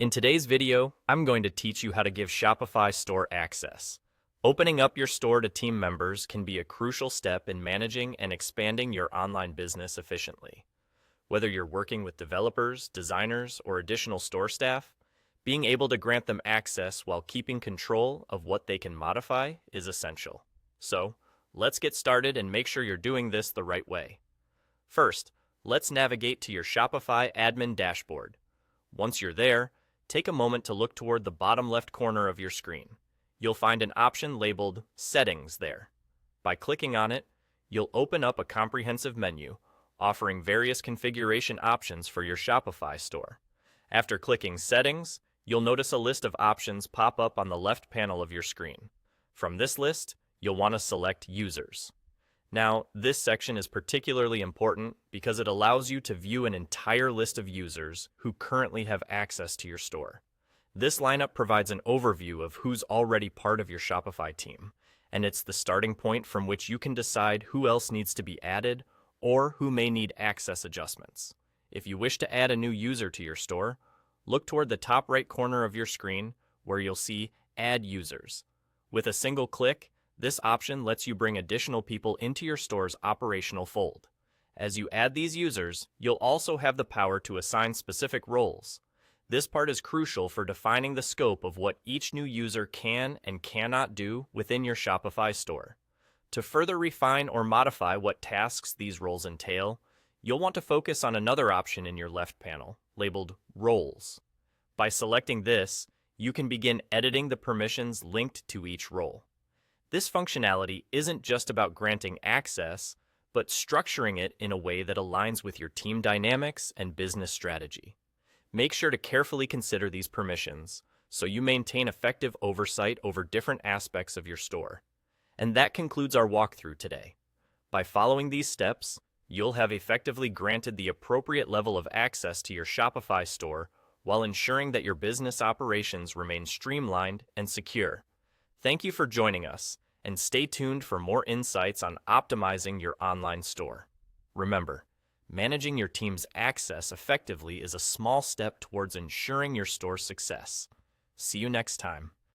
In today's video, I'm going to teach you how to give Shopify store access. Opening up your store to team members can be a crucial step in managing and expanding your online business efficiently. Whether you're working with developers, designers, or additional store staff, being able to grant them access while keeping control of what they can modify is essential. So, let's get started and make sure you're doing this the right way. First, let's navigate to your Shopify admin dashboard. Once you're there, take a moment to look toward the bottom left corner of your screen. You'll find an option labeled Settings there. By clicking on it, you'll open up a comprehensive menu offering various configuration options for your Shopify store. After clicking Settings, you'll notice a list of options pop up on the left panel of your screen. From this list, you'll want to select Users. Now, this section is particularly important because it allows you to view an entire list of users who currently have access to your store. This lineup provides an overview of who's already part of your Shopify team, and it's the starting point from which you can decide who else needs to be added or who may need access adjustments. If you wish to add a new user to your store, look toward the top right corner of your screen where you'll see Add Users. With a single click, this option lets you bring additional people into your store's operational fold. As you add these users, you'll also have the power to assign specific roles. This part is crucial for defining the scope of what each new user can and cannot do within your Shopify store. To further refine or modify what tasks these roles entail, you'll want to focus on another option in your left panel, labeled Roles. By selecting this, you can begin editing the permissions linked to each role. This functionality isn't just about granting access, but structuring it in a way that aligns with your team dynamics and business strategy. Make sure to carefully consider these permissions so you maintain effective oversight over different aspects of your store. And that concludes our walkthrough today. By following these steps, you'll have effectively granted the appropriate level of access to your Shopify store while ensuring that your business operations remain streamlined and secure. Thank you for joining us, and stay tuned for more insights on optimizing your online store. Remember, managing your team's access effectively is a small step towards ensuring your store's success. See you next time.